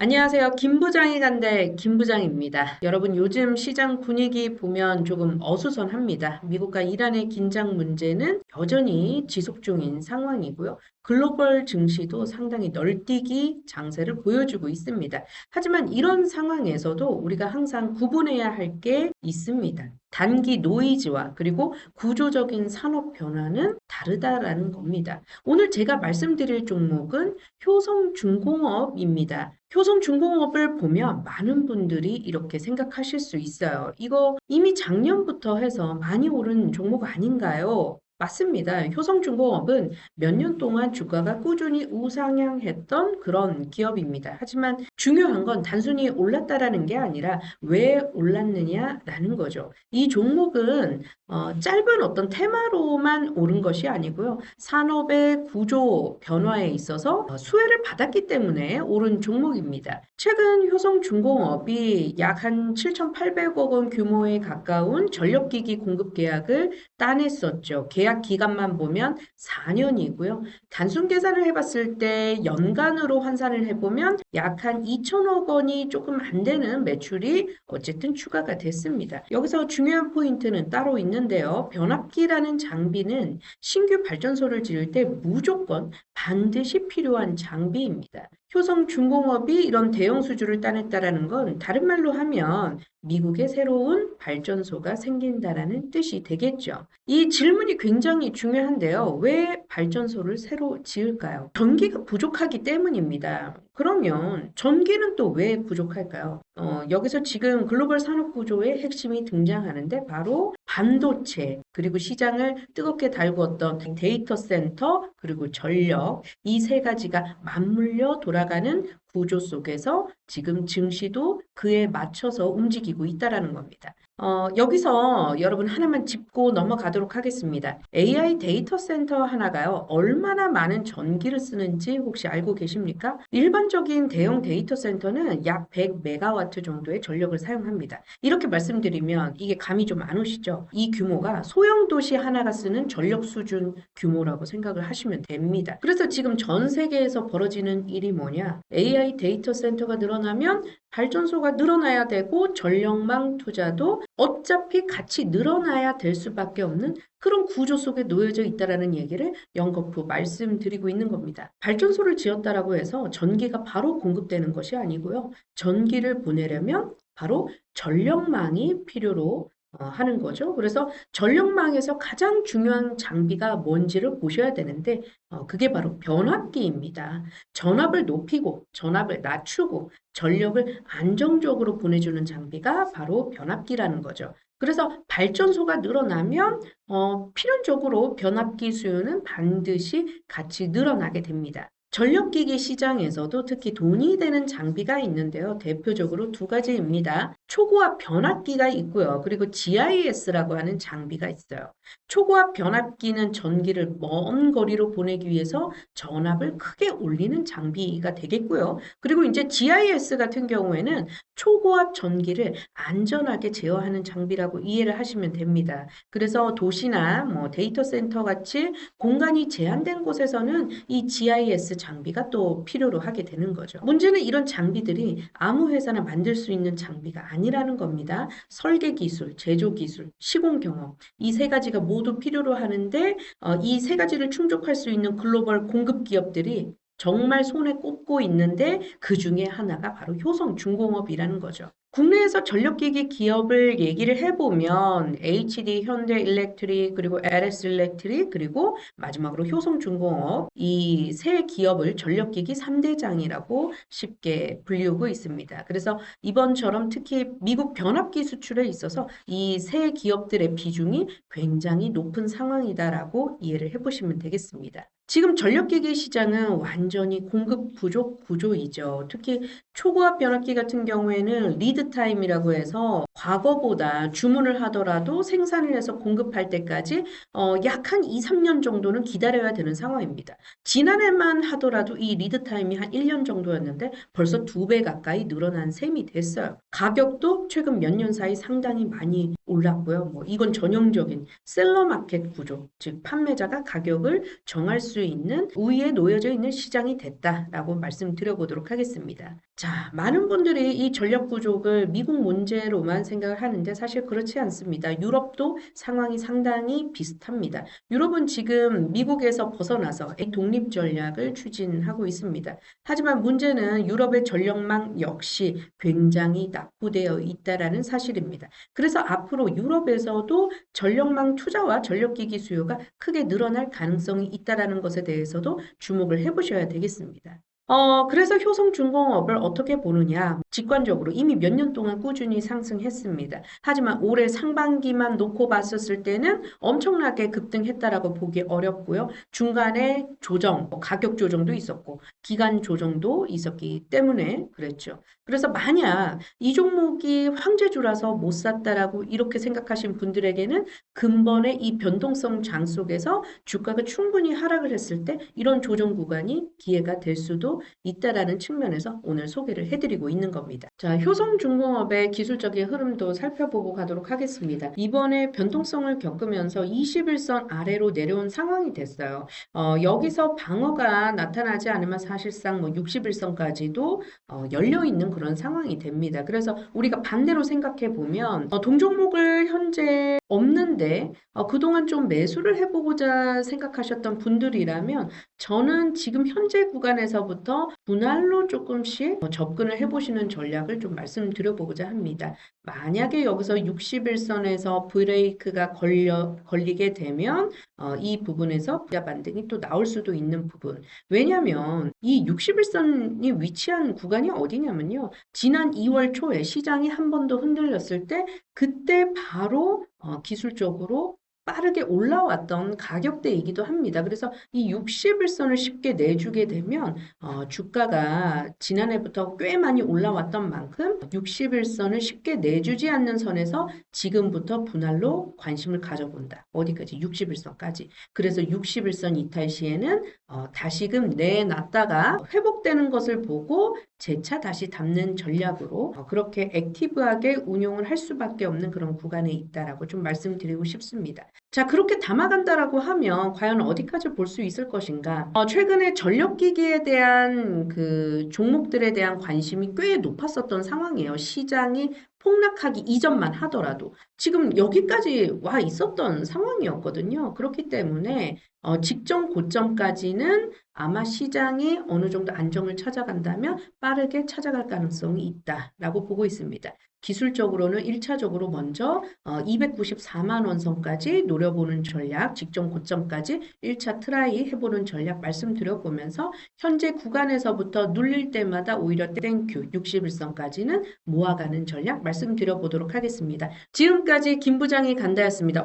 안녕하세요. 김부장이 간대 김부장입니다. 여러분 요즘 시장 분위기 보면 조금 어수선합니다. 미국과 이란의 긴장 문제는 여전히 지속 중인 상황이고요. 글로벌 증시도 상당히 널뛰기 장세를 보여주고 있습니다. 하지만 이런 상황에서도 우리가 항상 구분해야 할 게 있습니다. 단기 노이즈와 그리고 구조적인 산업 변화는 다르다라는 겁니다. 오늘 제가 말씀드릴 종목은 효성중공업입니다. 효성중공업을 보면 많은 분들이 이렇게 생각하실 수 있어요. 이거 이미 작년부터 해서 많이 오른 종목 아닌가요? 맞습니다. 효성중공업은 몇 년 동안 주가가 꾸준히 우상향했던 그런 기업입니다. 하지만 중요한 건 단순히 올랐다라는 게 아니라 왜 올랐느냐라는 거죠. 이 종목은 짧은 어떤 테마로만 오른 것이 아니고요. 산업의 구조 변화에 있어서 수혜를 받았기 때문에 오른 종목입니다. 최근 효성중공업이 약 한 7,800억 원 규모에 가까운 전력기기 공급 계약을 따냈었죠. 계약 기간만 보면 4년이고요. 단순 계산을 해봤을 때 연간으로 환산을 해보면 약 한 2천억 원이 조금 안 되는 매출이 어쨌든 추가가 됐습니다. 여기서 중요한 포인트는 따로 있는데요. 변압기라는 장비는 신규 발전소를 지을 때 무조건 반드시 필요한 장비입니다. 효성중공업이 이런 대형 수주를 따냈다라는 건 다른 말로 하면 미국에 새로운 발전소가 생긴다라는 뜻이 되겠죠. 이 질문이 굉장히 중요한데요. 왜 발전소를 새로 지을까요? 전기가 부족하기 때문입니다. 그러면 전기는 또 왜 부족할까요? 여기서 지금 글로벌 산업 구조의 핵심이 등장하는데 바로 반도체, 그리고 시장을 뜨겁게 달구었던 데이터 센터, 그리고 전력, 이 세 가지가 맞물려 돌아가는 구조 속에서 지금 증시도 그에 맞춰서 움직이고 있다라는 겁니다. 여기서 여러분 하나만 짚고 넘어가도록 하겠습니다. AI 데이터 센터 하나가요, 얼마나 많은 전기를 쓰는지 혹시 알고 계십니까? 일반적인 대형 데이터 센터는 약 100메가와트 정도의 전력을 사용합니다. 이렇게 말씀드리면 이게 감이 좀 안 오시죠? 이 규모가 소형 도시 하나가 쓰는 전력 수준 규모라고 생각을 하시면 됩니다. 그래서 지금 전 세계에서 벌어지는 일이 뭐냐? AI 데이터 센터가 늘어나면 발전소가 늘어나야 되고 전력망 투자도 어차피 같이 늘어나야 될 수밖에 없는 그런 구조 속에 놓여져 있다라는 얘기를 연거푸 말씀드리고 있는 겁니다. 발전소를 지었다라고 해서 전기가 바로 공급되는 것이 아니고요. 전기를 보내려면 바로 전력망이 필요로 하는 거죠. 그래서 전력망에서 가장 중요한 장비가 뭔지를 보셔야 되는데 그게 바로 변압기입니다. 전압을 높이고 전압을 낮추고 전력을 안정적으로 보내주는 장비가 바로 변압기라는 거죠. 그래서 발전소가 늘어나면 필연적으로 변압기 수요는 반드시 같이 늘어나게 됩니다. 전력기기 시장에서도 특히 돈이 되는 장비가 있는데요. 대표적으로 두 가지입니다. 초고압 변압기가 있고요. 그리고 GIS라고 하는 장비가 있어요. 초고압 변압기는 전기를 먼 거리로 보내기 위해서 전압을 크게 올리는 장비가 되겠고요. 그리고 이제 GIS 같은 경우에는 초고압 전기를 안전하게 제어하는 장비라고 이해를 하시면 됩니다. 그래서 도시나 뭐 데이터 센터 같이 공간이 제한된 곳에서는 이 GIS 장비가 또 필요로 하게 되는 거죠. 문제는 이런 장비들이 아무 회사나 만들 수 있는 장비가 아니라는 겁니다. 설계 기술, 제조 기술, 시공 경험, 이 세 가지가 모두 필요로 하는데 이 세 가지를 충족할 수 있는 글로벌 공급 기업들이 정말 손에 꼽고 있는데 그 중에 하나가 바로 효성중공업이라는 거죠. 국내에서 전력기기 기업을 얘기를 해보면 HD, 현대일렉트릭, 그리고 LS일렉트릭, 그리고 마지막으로 효성중공업, 이 세 기업을 전력기기 3대장이라고 쉽게 불리우고 있습니다. 그래서 이번처럼 특히 미국 변압기 수출에 있어서 이 세 기업들의 비중이 굉장히 높은 상황이다라고 이해를 해보시면 되겠습니다. 지금 전력기기 시장은 완전히 공급 부족 구조이죠. 특히 초고압 변압기 같은 경우에는 리드 타임이라고 해서 과거보다 주문을 하더라도 생산을 해서 공급할 때까지 약 한 2, 3년 정도는 기다려야 되는 상황입니다. 지난해만 하더라도 이 리드 타임이 한 1년 정도였는데 벌써 2배 가까이 늘어난 셈이 됐어요. 가격도 최근 몇 년 사이 상당히 많이 올랐고요. 뭐 이건 전형적인 셀러 마켓 구조, 즉 판매자가 가격을 정할 수 수 있는 우위에 놓여져 있는 시장이 됐다라고 말씀드려보도록 하겠습니다. 자, 많은 분들이 이 전력 부족을 미국 문제로만 생각을 하는데 사실 그렇지 않습니다. 유럽도 상황이 상당히 비슷합니다. 유럽은 지금 미국에서 벗어나서 독립 전략을 추진하고 있습니다. 하지만 문제는 유럽의 전력망 역시 굉장히 낙후되어 있다라는 사실입니다. 그래서 앞으로 유럽에서도 전력망 투자와 전력기기 수요가 크게 늘어날 가능성이 있다라는 것에 대해서도 주목을 해보셔야 되겠습니다. 그래서 효성중공업을 어떻게 보느냐? 직관적으로 이미 몇 년 동안 꾸준히 상승했습니다. 하지만 올해 상반기만 놓고 봤었을 때는 엄청나게 급등했다라고 보기 어렵고요. 중간에 조정, 가격 조정도 있었고, 기간 조정도 있었기 때문에 그랬죠. 그래서 만약 이 종목이 황제주라서 못 샀다라고 이렇게 생각하신 분들에게는 근본의 이 변동성 장 속에서 주가가 충분히 하락을 했을 때 이런 조정 구간이 기회가 될 수도 있다라는 측면에서 오늘 소개를 해드리고 있는 겁니다. 자, 효성중공업의 기술적인 흐름도 살펴보고 가도록 하겠습니다. 이번에 변동성을 겪으면서 21선 아래로 내려온 상황이 됐어요. 여기서 방어가 나타나지 않으면 사실상 뭐 61선까지도 열려 있는 그런 상황이 됩니다. 그래서 우리가 반대로 생각해 보면 동종목을 현재 없는데 그동안 좀 매수를 해보고자 생각하셨던 분들이라면 저는 지금 현재 구간에서부터 분할로 조금씩 접근을 해보시는 전략을 좀 말씀드려보고자 합니다. 만약에 여기서 61선에서 브레이크가 걸리게 되면 이 부분에서 부자 반등이 또 나올 수도 있는 부분. 왜냐하면 이 61선이 위치한 구간이 어디냐면요. 지난 2월 초에 시장이 한 번 더 흔들렸을 때 그때 바로 기술적으로 빠르게 올라왔던 가격대이기도 합니다. 그래서 이 60일선을 쉽게 내주게 되면 주가가 지난해부터 꽤 많이 올라왔던 만큼 60일선을 쉽게 내주지 않는 선에서 지금부터 분할로 관심을 가져본다. 어디까지? 60일선까지. 그래서 60일선 이탈 시에는 다시금 내놨다가 회복되는 것을 보고 재차 다시 담는 전략으로 그렇게 액티브하게 운용을 할 수밖에 없는 그런 구간에 있다라고 좀 말씀드리고 싶습니다. 자, 그렇게 담아간다라고 하면 과연 어디까지 볼 수 있을 것인가? 최근에 전력기기에 대한 그 종목들에 대한 관심이 꽤 높았었던 상황이에요. 시장이 폭락하기 이전만 하더라도 지금 여기까지 와 있었던 상황이었거든요. 그렇기 때문에 직전 고점까지는 아마 시장이 어느 정도 안정을 찾아간다면 빠르게 찾아갈 가능성이 있다라고 보고 있습니다. 기술적으로는 1차적으로 먼저 294만 원 선까지 노려보는 전략, 직전 고점까지 1차 트라이 해보는 전략 말씀드려보면서 현재 구간에서부터 눌릴 때마다 오히려 땡큐 61선까지는 모아가는 전략 말씀드려보도록 하겠습니다. 지금까지 김 부장이 간다였습니다.